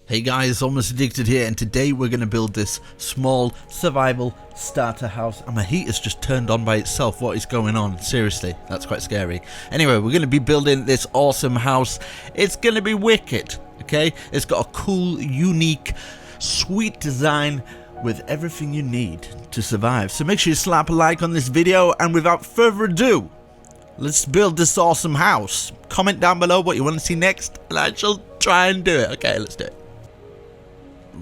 Hey guys, Almost Addicted here, and today we're going to build this small survival starter house. And my heat has just turned on by itself. What is going on? Seriously, that's quite scary. Anyway, we're going to be building this awesome house. It's going to be wicked, okay? It's got a cool, unique, sweet design with everything you need to survive. So make sure you slap a like on this video, and without further ado, let's build this awesome house. Comment down below what you want to see next, and I shall try and do it. Okay, let's do it.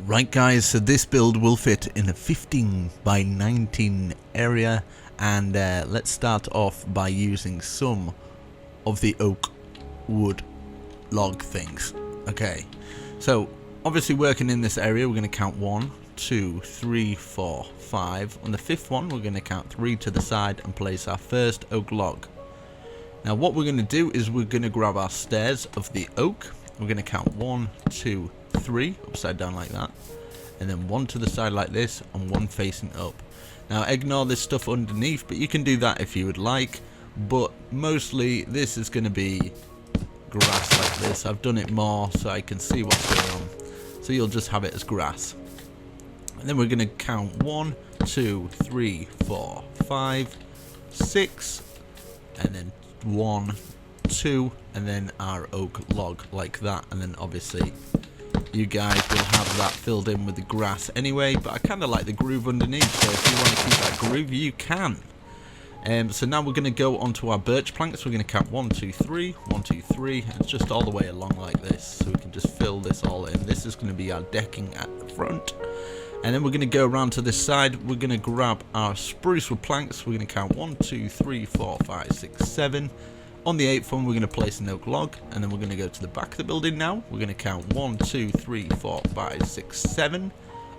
Right guys, so this build will fit in a 15 by 19 area, and let's start off by using some of the oak wood log things. Okay, so obviously working in this area we're going to count 1, 2, 3, 4, 5. On the 5th one we're going to count 3 to the side and place our first oak log. Now what we're going to do is we're going to grab our stairs of the oak. We're going to count 1, 2, 3 upside down like that, and then 1 to the side like this and 1 facing up. Now ignore this stuff underneath, but you can do that if you would like, but mostly this is going to be grass like this. I've done it more so I can see what's going on, so you'll just have it as grass. And then we're going to count 1, 2, 3, 4, 5, 6, and then 1, 2, and then our oak log like that. And then obviously you guys will have that filled in with the grass anyway, but I kind of like the groove underneath, so if you want to keep that groove you can. So now we're going to go onto our birch planks. We're going to count 1, 2, 3, 1, 2, 3, and it's just all the way along like this, so we can just fill this all in. This is going to be our decking at the front, and then we're going to go around to this side. We're going to grab our spruce wood planks. We're going to count 1, 2, 3, 4, 5, 6, 7. On the 8th one we're going to place an oak log, and then we're going to go to the back of the building now. We're going to count 1, 2, 3, 4, 5, 6, 7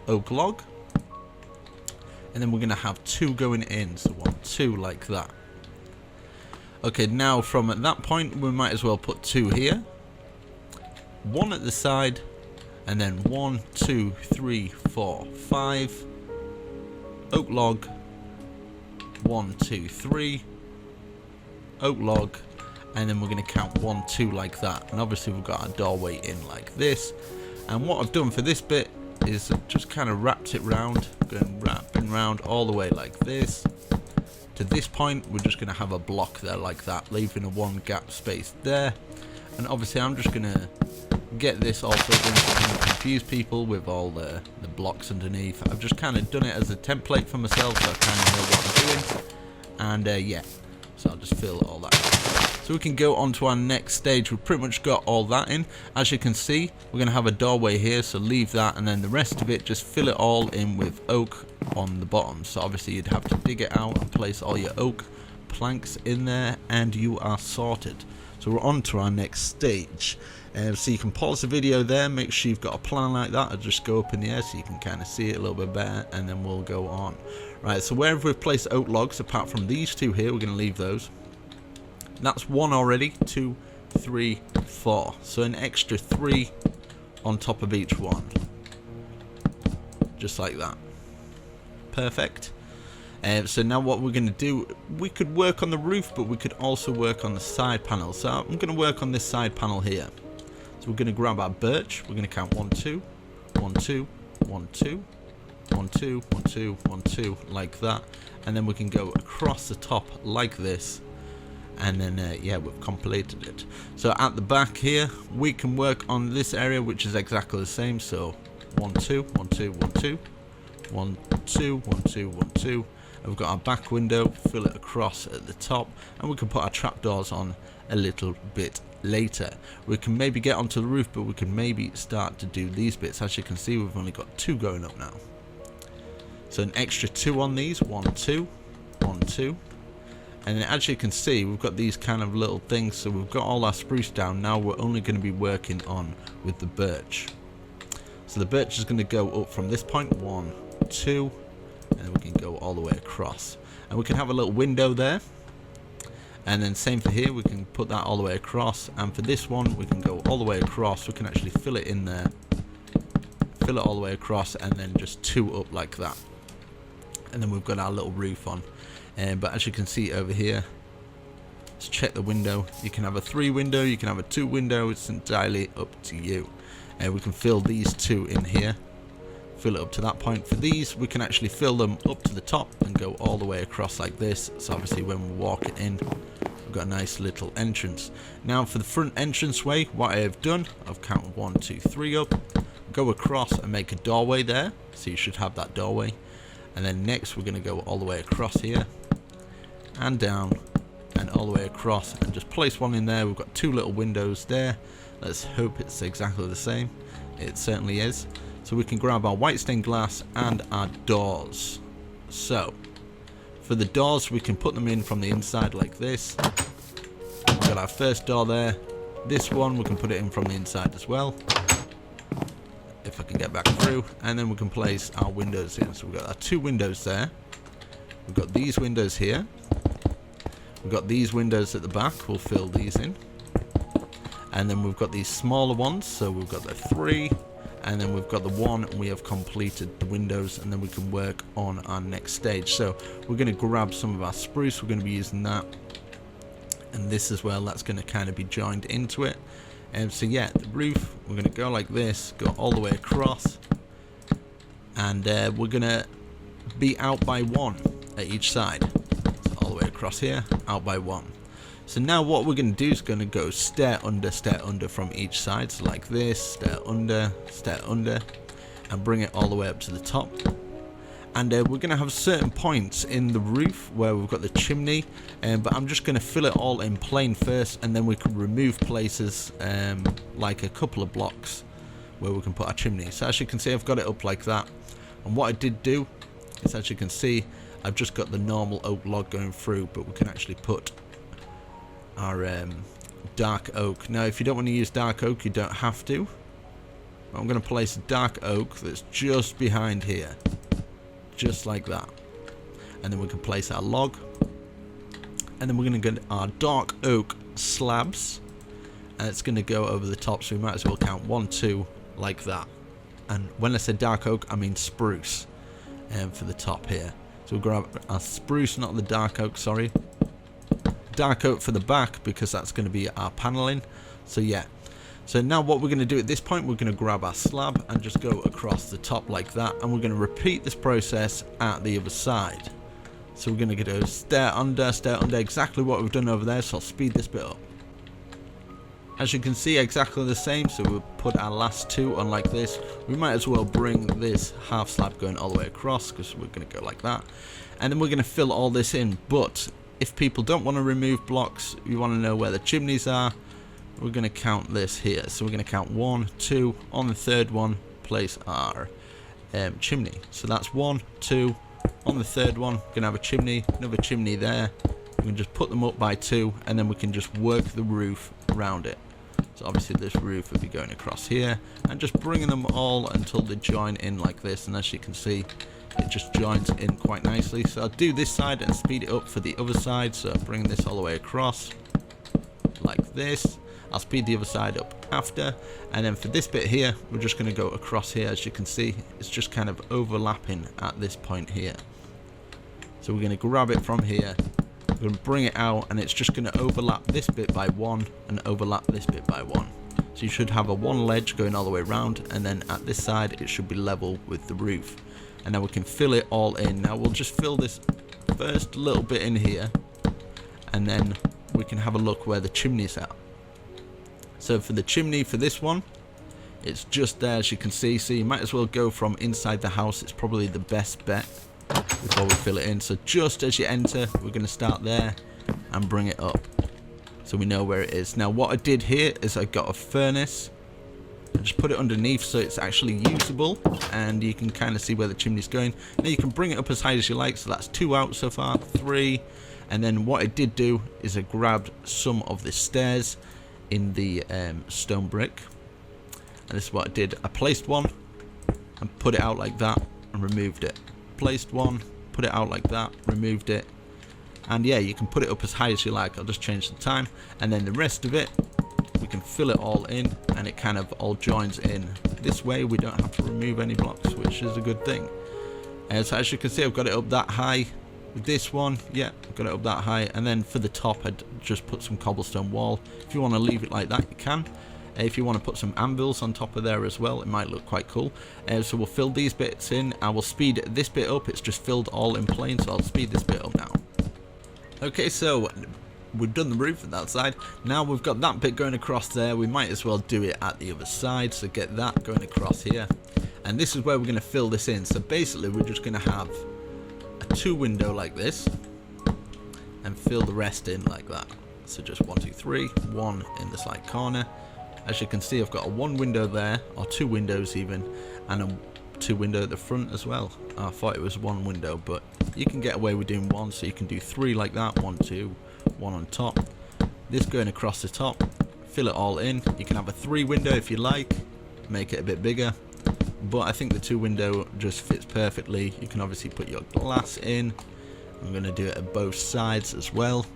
oak log, and then we're going to have 2 going in, so 1, 2 like that. Okay, now from at that point we might as well put 2 here, 1 at the side, and then 1, 2, 3, 4, 5 oak log, 1, 2, 3 oak log, and then we're going to count 1, 2 like that. And obviously we've got our doorway in like this, and what I've done for this bit is just kind of wrapped it round, going wrapping round all the way like this. To this point we're just going to have a block there like that, leaving a 1 gap space there. And obviously I'm just going to get this all filled in so I don't confuse people with all the blocks underneath. I've just kind of done it as a template for myself, so I kind of know what I'm doing. And yeah, so I'll just fill all that in. So we can go on to our next stage. We've pretty much got all that in. As you can see, we're going to have a doorway here, so leave that, and then the rest of it, just fill it all in with oak on the bottom. So obviously you'd have to dig it out and place all your oak planks in there, and you are sorted. So we're on to our next stage. So you can pause the video there, make sure you've got a plan like that, or just go up in the air so you can kind of see it a little bit better, and then we'll go on. Right, so wherever we've placed oak logs, apart from these 2 here, we're going to leave those. That's 1 already, 2, 3, 4. So an extra 3 on top of each one. Just like that. Perfect. So now what we're going to do, we could work on the roof, but we could also work on the side panel. So I'm going to work on this side panel here. So we're going to grab our birch. We're going to count 1, 2, 1, 2, 1, 2, 1, 2, 1, 2, 1, 2, like that. And then we can go across the top like this. And then yeah, we've completed it. So at the back here we can work on this area, which is exactly the same. So 1, 2, 1, 2, 1, 2, 1, 2, 1, 2, 1, 2, and we've got our back window, fill it across at the top, and we can put our trapdoors on a little bit later. We can maybe get onto the roof, but we can maybe start to do these bits. As you can see, we've only got 2 going up now, so an extra 2 on these, 1, 2, 1, 2. And then as you can see, we've got these kind of little things. So we've got all our spruce down. Now we're only going to be working on with the birch. So the birch is going to go up from this point, 1, 2, and then we can go all the way across. And we can have a little window there. And then same for here, we can put that all the way across. And for this one, we can go all the way across. We can actually fill it in there. Fill it all the way across, and then just 2 up like that. And then we've got our little roof on. But as you can see over here, let's check the window. You can have a 3 window, you can have a 2 window, it's entirely up to you. We can fill these two in here, fill it up to that point. For these, we can actually fill them up to the top and go all the way across like this. So obviously when we're walking in, we've got a nice little entrance. Now for the front entranceway, what I have done, I've counted 1, 2, 3 up, go across and make a doorway there. So you should have that doorway. And then next we're going to go all the way across here and down and all the way across and just place one in there. We've got 2 little windows there. Let's hope it's exactly the same. It certainly is. So we can grab our white stained glass and our doors. So for the doors, we can put them in from the inside like this. We've got our first door there. This one we can put it in from the inside as well, if I can get back through. And then we can place our windows in. So we've got our 2 windows there. We've got these windows here. We've got these windows at the back. We'll fill these in. And then we've got these smaller ones. So we've got the 3. And then we've got the 1. And we have completed the windows. And then we can work on our next stage. So we're going to grab some of our spruce. We're going to be using that. And this as well. That's going to kind of be joined into it. So yeah, the roof, we're going to go like this. Go all the way across. And we're going to be out by 1 at each side. All the way across here, out by 1. So now what we're going to do is going to go stair under from each side. So like this, stair under, and bring it all the way up to the top. And we're going to have certain points in the roof where we've got the chimney, but I'm just going to fill it all in plain first, and then we can remove places like a couple of blocks where we can put our chimney. So as you can see, I've got it up like that. And what I did do is, as you can see, I've just got the normal oak log going through, but we can actually put our dark oak. Now if you don't want to use dark oak, you don't have to. I'm going to place a dark oak that's just behind here, just like that. And then we can place our log, and then we're going to get our dark oak slabs, and it's going to go over the top, so we might as well count 1, 2 like that. And when I say dark oak, I mean spruce for the top here. So we'll grab our spruce, not the dark oak, sorry. Dark oak for the back, because that's going to be our paneling. So yeah. So now what we're going to do at this point, we're going to grab our slab and just go across the top like that. And we're going to repeat this process at the other side. So we're going to go stair under, exactly what we've done over there. So I'll speed this bit up. As you can see, exactly the same. So we'll put our last 2 on like this. We might as well bring this half slab going all the way across, because we're going to go like that. And then we're going to fill all this in. But if people don't want to remove blocks, you want to know where the chimneys are, we're going to count this here. So we're going to count 1, 2, on the 3rd one, place our chimney. So that's 1, 2, on the 3rd one, we're going to have a chimney, another chimney there. We can just put them up by 2, and then we can just work the roof around it. So obviously this roof will be going across here, and just bringing them all until they join in like this. And as you can see, it just joins in quite nicely. So I'll do this side and speed it up for the other side. So bring this all the way across like this. I'll speed the other side up after. And then for this bit here, we're just going to go across here. As you can see, it's just kind of overlapping at this point here. So we're going to grab it from here. We're going to bring it out, and it's just going to overlap this bit by 1 and overlap this bit by 1. So you should have a 1 ledge going all the way around, and then at this side it should be level with the roof. And now we can fill it all in. Now we'll just fill this first little bit in here, and then we can have a look where the chimney's at. So for the chimney for this one, it's just there, as you can see. So you might as well go from inside the house. It's probably the best bet before we fill it in. So just as you enter, we're going to start there and bring it up, so we know where it is. Now what I did here is I got a furnace. I just put it underneath so it's actually usable, and you can kind of see where the chimney's going. Now you can bring it up as high as you like. So that's 2 out so far, 3. And then what I did do is I grabbed some of the stairs in the stone brick, and this is what I did. I placed one and put it out like that and removed it. Placed one, put it out like that, removed it. And yeah, you can put it up as high as you like. I'll just change the time, and then the rest of it we can fill it all in, and it kind of all joins in. This way we don't have to remove any blocks, which is a good thing. So as you can see, I've got it up that high. With this one, yeah, I've got it up that high. And then for the top, I'd just put some cobblestone wall. If you want to leave it like that, you can. If you want to put some anvils on top of there as well, it might look quite cool. So we'll fill these bits in. I will speed this bit up. It's just filled all in plain, so I'll speed this bit up now. Okay, so we've done the roof at that side. Now we've got that bit going across there. We might as well do it at the other side, so get that going across here. And this is where we're going to fill this in. So basically we're just going to have a 2 window like this and fill the rest in like that. So just 1, 2, 3, 1 in the side corner. As you can see, I've got a 1 window there, or 2 windows even, and a 2 window at the front as well. I thought it was 1 window, but you can get away with doing 1, so you can do 3 like that. 1, 2, 1 on top. This going across the top. Fill it all in. You can have a 3 window if you like, make it a bit bigger, but I think the 2 window just fits perfectly. You can obviously put your glass in. I'm going to do it at both sides as well.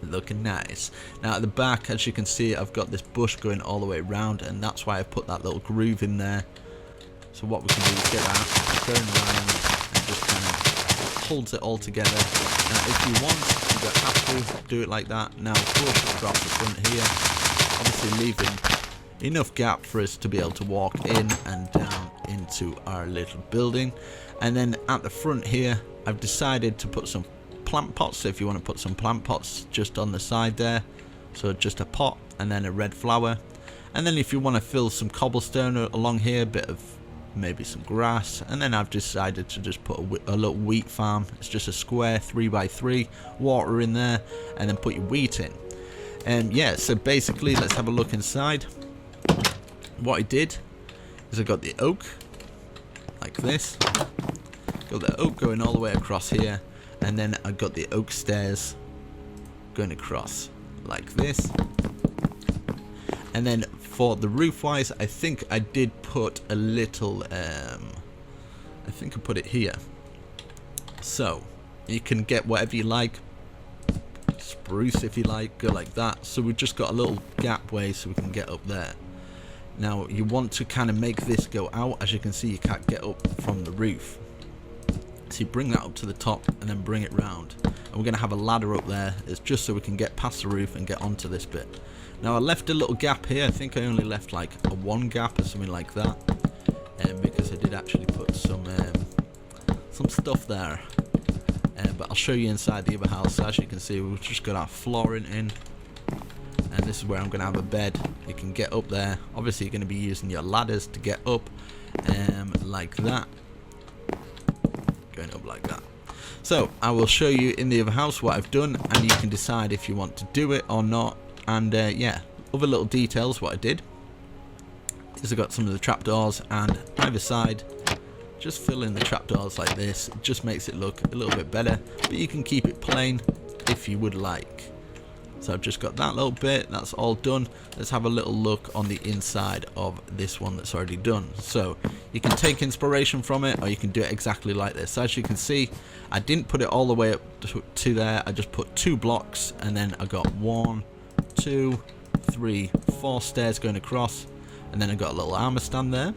Looking nice. Now at the back, as you can see, I've got this bush going all the way around, and that's why I've put that little groove in there. So what we can do is get that going around and just kind of holds it all together. Now if you want, you don't have to do it like that. Now bush across the front here, obviously leaving enough gap for us to be able to walk in and down into our little building. And then at the front here, I've decided to put some plant pots. So if you want to put some plant pots just on the side there, so just a pot and then a red flower. And then if you want to fill some cobblestone along here, a bit of maybe some grass, and then I've decided to just put a little wheat farm. It's just a square 3x3, water in there, and then put your wheat in. And yeah, so basically let's have a look inside. What I did is I got the oak like this, got the oak going all the way across here, and then I got the oak stairs going across like this. And then for the roof wise, I think I did put a little I think I put it here, so you can get whatever you like, spruce if you like, go like that. So we've just got a little gap way so we can get up there. Now you want to kind of make this go out. As you can see, you can't get up from the roof, so you bring that up to the top and then bring it round, and we're going to have a ladder up there. It's just so we can get past the roof and get onto this bit. Now I left a little gap here. I think I only left like a 1 gap or something like that, because I did actually put some stuff there, but I'll show you inside the other house. So as you can see, we've just got our flooring in, and this is where I'm going to have a bed. You can get up there. Obviously you're going to be using your ladders to get up, like that, going up like that. So I will show you in the other house what I've done, and you can decide if you want to do it or not. And yeah, other little details what I did is I got some of the trapdoors, and either side just fill in the trapdoors like this. It just makes it look a little bit better, but you can keep it plain if you would like. So I've just got that little bit, that's all done. Let's have a little look on the inside of this one that's already done. So you can take inspiration from it, or you can do it exactly like this. So as you can see, I didn't put it all the way up to there. I just put 2 blocks, and then I got 1, 2, 3, 4 stairs going across, and then I got a little armor stand there.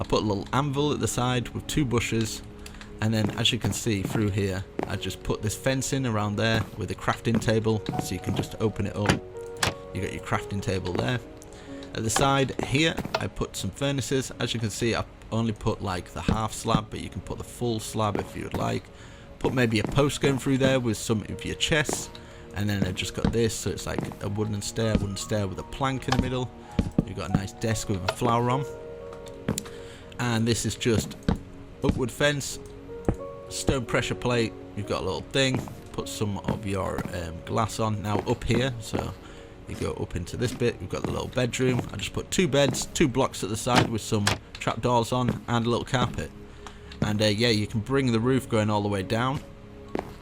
I put a little anvil at the side with 2 bushes, and then as you can see through here, I just put this fence in around there with a crafting table, so you can just open it up. You got your crafting table there. At the side here, I put some furnaces. As you can see, I only put like the half slab, but you can put the full slab if you would like. Put maybe a post going through there with some of your chests, and then I just got this, so it's like a wooden stair with a plank in the middle. You've got a nice desk with a flower on, and this is just upward fence, stone pressure plate. You've got a little thing, put some of your glass on. Now up here, so you go up into this bit, you've got the little bedroom. I just put 2 beds, 2 blocks at the side with some trapdoors on, and a little carpet. And yeah, you can bring the roof going all the way down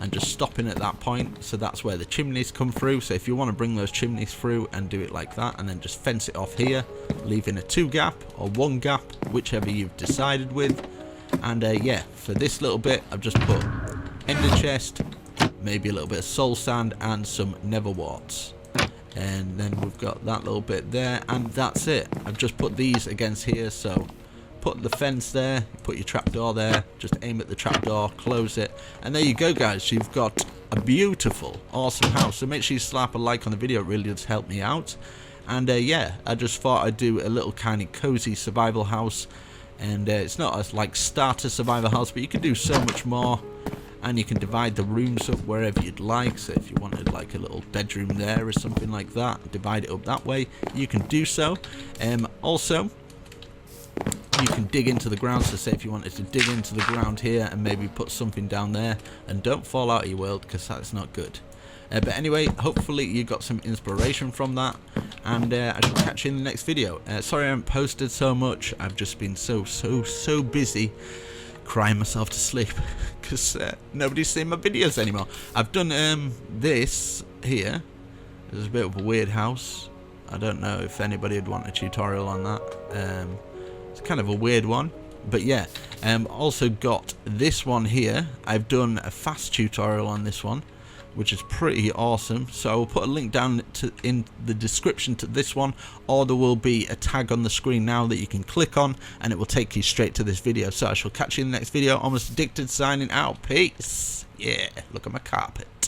and just stopping at that point, so that's where the chimneys come through. So if you want to bring those chimneys through and do it like that, and then just fence it off here, leaving a 2 gap or 1 gap, whichever you've decided with. And yeah, for this little bit, I've just put ender chest, maybe a little bit of soul sand, and some nether warts. And then we've got that little bit there, and that's it. I've just put these against here, so put the fence there, put your trapdoor there, just aim at the trapdoor, close it, and there you go guys, you've got a beautiful, awesome house. So make sure you slap a like on the video, it really does help me out. And yeah, I just thought I'd do a little kind of cozy survival house, and it's not a like starter survival house, but you can do so much more. And you can divide the rooms up wherever you'd like. So if you wanted like a little bedroom there or something like that, divide it up that way, you can do so. Also, you can dig into the ground. So say if you wanted to dig into the ground here and maybe put something down there, and don't fall out of your world, because that's not good. But anyway, hopefully you got some inspiration from that, and I shall catch you in the next video. Sorry I haven't posted so much. I've just been so busy crying myself to sleep because nobody's seen my videos anymore. I've done this here. There's a bit of a weird house. I don't know if anybody would want a tutorial on that. It's kind of a weird one, but yeah. Also got this one here. I've done a fast tutorial on this one, which is pretty awesome. So I will put a link down in the description to this one, or there will be a tag on the screen now that you can click on, and it will take you straight to this video. So I shall catch you in the next video. Almost Addicted signing out. Peace. Yeah, look at my carpet.